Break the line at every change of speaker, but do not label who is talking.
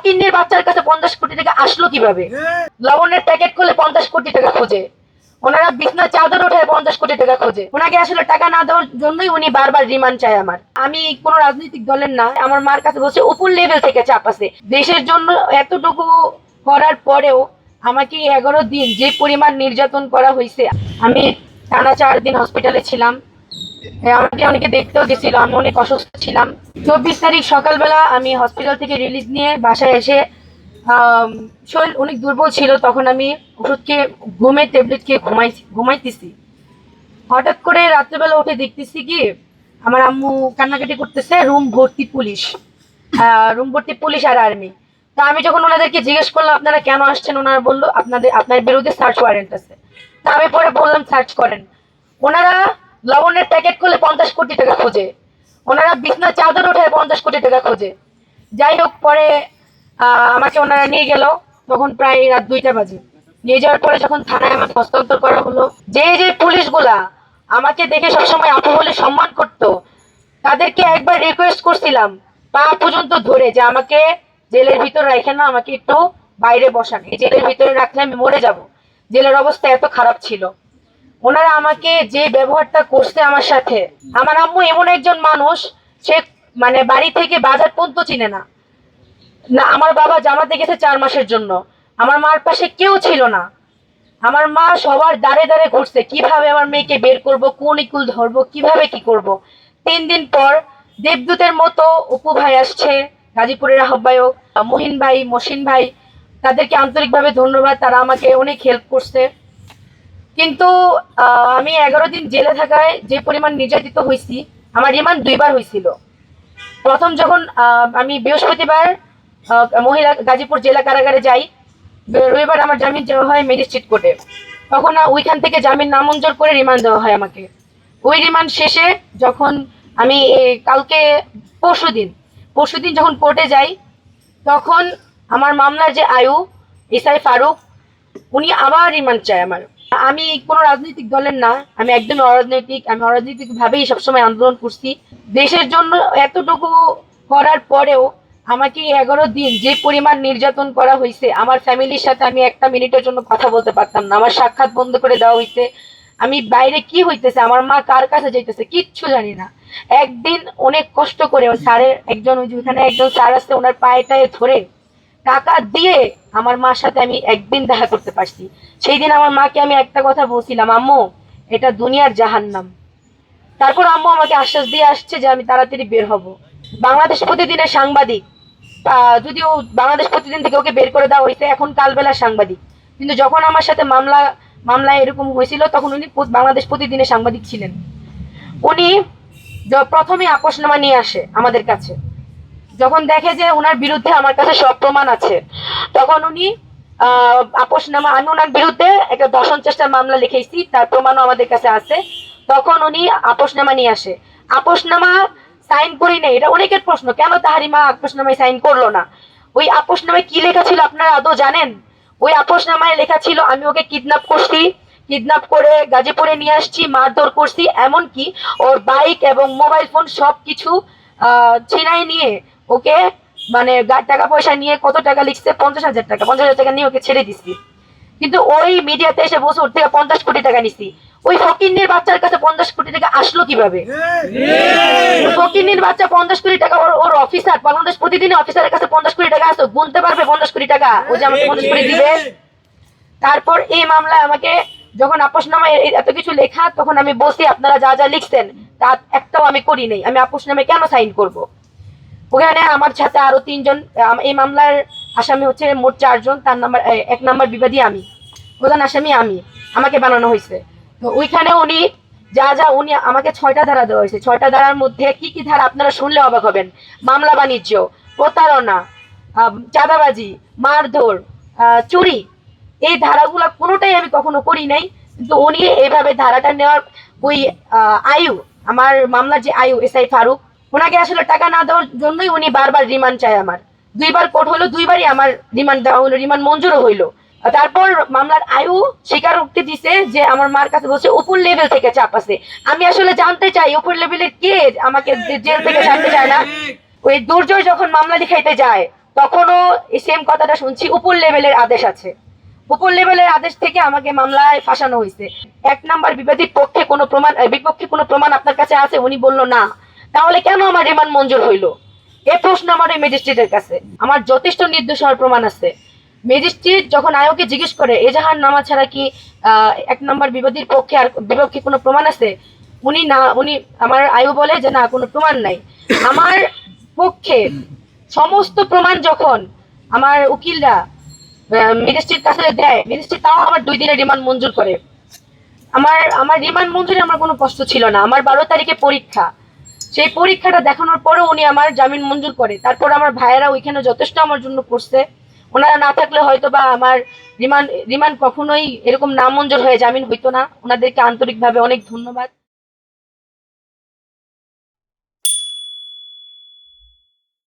ফকিন্নির বাচ্চার কাছে 50 কোটি টাকা আসলো কিভাবে? লবণের প্যাকেট খুলে 50 কোটি টাকা খোঁজে, ওনারা বিছনা চাদর ওঠায় 50 কোটি টাকা খোঁজে। ওনাকে আসলে টাকা না দেওয়ার জন্যই উনি বারবার রিমান্ড চায়। আমি কোন রাজনৈতিক দলের না, আমার মার কাছে বলছে উপর লেভেল থেকে চাপ আছে। দেশের জন্য এতটুকু করার পরেও আমাকে 11 দিন যে পরিমাণ নির্যাতন করা হয়েছে, আমি টানা 4 দিন হসপিটালে ছিলাম। আমাকে অনেকে দেখতেও গেছিল, আমি অনেক অসুস্থ ছিলাম। 24 তারিখ সকালবেলা আমি হসপিটাল থেকে রিলিজ নিয়ে বাসায় এসে শরীর অনেক দুর্বল ছিল, তখন আমি ওষুধ খেয়ে ঘুমের ট্যাবলেট খেয়ে ঘুমাইতেছি। হঠাৎ করে রাত্রেবেলা উঠে দেখতেছি কি আমার আম্মু কান্নাকাটি করতেছে, রুম ভর্তি পুলিশ আর আর্মি। তা আমি যখন ওনাদেরকে জিজ্ঞেস করলাম আপনারা কেন আসছেন, ওনারা বললো আপনার বিরুদ্ধে সার্চ ওয়ারেন্ট আছে। তা আমি পরে বললাম সার্চ করেন। ওনারা লবণের প্যাকেট খুলে 50 কোটি টাকা খোঁজে, ওনারা বিছনা চাদর ওঠায় 50 কোটি টাকা খোঁজে। যাই হোক, পরে আমাকে ওনারা নিয়ে গেল, তখন প্রায় রাত 2টা বাজে। নিয়ে যাওয়ার পরে যখন থানায় আমাকে হস্তান্তর করা হলো, যে পুলিশগুলা আমাকে দেখে সবসময় আপু বলে সম্মান করতো, তাদেরকে একবার রিকোয়েস্ট করছিলাম পা পর্যন্ত ধরে যে আমাকে জেলের ভিতরে রাখেন না, আমাকে একটু বাইরে বসান, এই জেলের ভিতরে রাখলে আমি মরে যাব। জেলের অবস্থা এত খারাপ ছিল। ওনারা আমাকে যে ব্যবহারটা করছে আমার সাথে, আমার আম্মু এমন একজন মানুষ, সে মানে বাড়ি থেকে বাজার পর্যন্ত চিনে না। আমার বাবা জামাতে গেছে 4 মাসের জন্য, আমার মার পাশে কেউ ছিল না। আমার মা সবার দাঁড়ে দাঁড়ে ঘুরছে কিভাবে আমার মেয়েকে বের করব, কোন ইকুল ধরবো, কিভাবে কি করব। 3 দিন পর দেবদূতের মতো অপু ভাই আসছে, গাজীপুরের আহ্বায়ক মহসিন ভাই, তাদেরকে আন্তরিকভাবে ধন্যবাদ, তারা আমাকে অনেক হেল্প করছে। কিন্তু আমি 11 দিন জেলে থাকায় যে পরিমাণ নির্যাতিত হয়েছি, আমার রিমান্ড 2বার হয়েছিল। প্রথম যখন আমি বৃহস্পতিবার মহিলা গাজীপুর জেলা কারাগারে যাই, রবিবার আমার জামিন দেওয়া হয় ম্যাজিস্ট্রেট কোর্টে, তখন ওইখান থেকে জামিন নামঞ্জুর করে রিমান্ড দেওয়া হয় আমাকে। ওই রিমান্ড শেষে যখন আমি কালকে পরশুদিন যখন কোর্টে যাই, তখন আমার মামলার যে আয়ু এসআই ফারুক, উনি আবার রিমান্ড চায় আমার। আমি কোনো রাজনৈতিক দলের না, আমি একদম অরাজনৈতিক ভাবেই সবসময় আন্দোলন করছি। দেশের জন্য এতটুকু করার পরেও আমাকে 11 দিন যে পরিমাণ নির্যাতন করা হয়েছে, আমার ফ্যামিলির সাথে আমি একটা মিনিটের জন্য কথা বলতে পারতাম না, আমার সাক্ষাৎ বন্ধ করে দেওয়া হয়েছে। আমি বাইরে কি হইতেছে, আমার মা কার কাছে যাইতেছে কিচ্ছু জানি না। একদিন অনেক কষ্ট করে স্যারের ওইখানে একজন স্যার আছে, ওনার পায়ে টায়ে ধরে টাকা দিয়ে আমার মার সাথে আমি একদিন দেখা করতে পারছি। সেই দিন আমার মাকে আমি একটা কথা বলছিলাম, আম্মু এটা দুনিয়ার জাহান্নাম। তারপর আম্মু আমাকে আশ্বাস দিয়ে আসছে যে আমি তাড়াতাড়ি বের হব। বাংলাদেশ প্রতিদিনের সাংবাদিক, যদিও বাংলাদেশ প্রতিদিন থেকে ওকে বের করে দেওয়া হয়েছে, এখন কালবেলা সাংবাদিক, কিন্তু যখন আমার সাথে মামলা এরকম হয়েছিল তখন উনি বাংলাদেশ প্রতিদিনের সাংবাদিক ছিলেন। উনি প্রথমে আপোষনামা নিয়ে আসে আমাদের কাছে, যখন দেখে যে ওনার বিরুদ্ধে আমার কাছে সব প্রমাণ আছে, তখন উনি আপোষনামা, আমি ওনার বিরুদ্ধে একটা ধর্ষণ চেষ্টার মামলা লিখেছি, তার প্রমাণও আমাদের কাছে আছে। তখন উনি আপোষনামা নিয়ে আসে, আপোষনামা সাইন করি নেই। এটা অনেকের প্রশ্ন, কেন তাহারিমা আপোষনামায় সাইন করলো না? ওই আপোষনামায় কি লেখা ছিল আপনারা আদৌ জানেন? ওই আপোষনামায় লেখা ছিল আমি ওকে কিডন্যাপ করে গাজীপুরে নিয়ে আসছি, মারধর করছি, এমনকি ওর বাইক এবং মোবাইল ফোন সবকিছু ছিনাই নিয়ে ওকে, মানে টাকা পয়সা নিয়ে, কত টাকা লিখছে, 50,000 টাকা, 50,000 টাকা নিয়ে ওকে ছেড়ে দিচ্ছি। কিন্তু ওই মিডিয়াতে এসে বসে ওর থেকে 50 কোটি টাকা নিছি। ওই ফকিন্নির বাচ্চার কাছে 50 কোটি টাকা আসলো কিভাবে? ফকিন্নির বাচ্চা 50 কোটি টাকা, ওর অফিসার, বাংলাদেশ প্রতিদিনের অফিসারের কাছে 50 কোটি টাকা আসতো, গুনতে পারবে 50 কোটি টাকা ও যে আমাকে 50 কোটি দিবে? তারপর এই মামলায় আমাকে যখন আপোষনামায় এত কিছু লেখা, তখন আমি বলছি আপনারা যা যা লিখছেন তা একটাও আমি করি নাই, আমি আপোষনামায় কেন সাইন করব? ওখানে আমার সাথে আরো 3 জন, এই মামলার আসামি হচ্ছে মোট 4 জন। তার নাম্বার 1 নাম্বার বিবাদী আমি, প্রধান আসামি আমি, আমাকে বানানো হয়েছে। তো ওইখানে উনি আমাকে 6টা ধারা দেওয়া হয়েছে। 6টা ধারার মধ্যে কি কি ধারা আপনারা শুনলে অবাক হবেন। মামলা বাণিজ্য, প্রতারণা, চাঁদাবাজি, মারধর, চুরি, এই ধারাগুলো কোনোটাই আমি কখনো করি নাই। কিন্তু উনি এইভাবে ধারাটা নেওয়ার ওই আমার মামলার যে এসআই ফারুক, ওনাকে আসলে টাকা না দেওয়ার জন্যই উনি বারবার রিমান্ড চায় আমার। 2বার কোর্ট হলো, 2বারই আমার রিমান্ড দেওয়া হলো, রিমান্ড মঞ্জুরও হইলো। তারপর মামলার স্বীকারোক্তি দিছে যে আমার মার কাছে বলছে উপর লেভেল থেকে চাপ আছে। আমি আসলে জানতে চাই উপর লেভেলের কে আমাকে জেল থেকে ছাড়তে চায় না। ওই দুর্জয় যখন মামলা লিখাইতে যায়, তখনও এই সেম কথাটা শুনছি, উপর লেভেলের আদেশ আছে, উপর লেভেলের আদেশ থেকে আমাকে মামলায় ফাঁসানো হয়েছে। 1 নাম্বার বিবাদীর পক্ষে কোনো প্রমাণ, বিপক্ষে কোনো প্রমাণ আপনার কাছে আছে? উনি বললো না। তাহলে কেন আমার রিমান্ড মঞ্জুর হইলো? এই প্রশ্ন আমার ওই ম্যাজিস্ট্রেটের কাছে। আমার যথেষ্ট নির্দোষ হওয়ার প্রমাণ আছে। ম্যাজিস্ট্রেট যখন আয়োগকে জিজ্ঞেস করে এজাহার নামা ছাড়া কি 1 নাম্বার বিবাদীর পক্ষে আর বিপক্ষে কোনো প্রমাণ আছে, উনি আমার আয়ু বলে যে না, কোনো প্রমাণ নাই। আমার পক্ষে সমস্ত প্রমাণ যখন আমার উকিলরা ম্যাজিস্ট্রেট কাছে দেয়, ম্যাজিস্ট্রেট তাও আমার 2 দিনের রিমান্ড মঞ্জুর করে। আমার রিমান্ড মঞ্জুরে আমার কোনো কষ্ট ছিল না। আমার 12 তারিখে পরীক্ষা, সেই পরীক্ষাটা দেখানোর পরেও উনি আমার জামিন মঞ্জুর করে। তারপর আমার ভাইয়েরা ওইখানে যথেষ্ট আমার জন্য করছে। ওনারা না থাকলে হয়তো বা আমার রিমান্ড কখনোই এরকম না মঞ্জুর হয়ে জামিন হইতো না। ওনাদেরকে আন্তরিকভাবে অনেক ধন্যবাদ।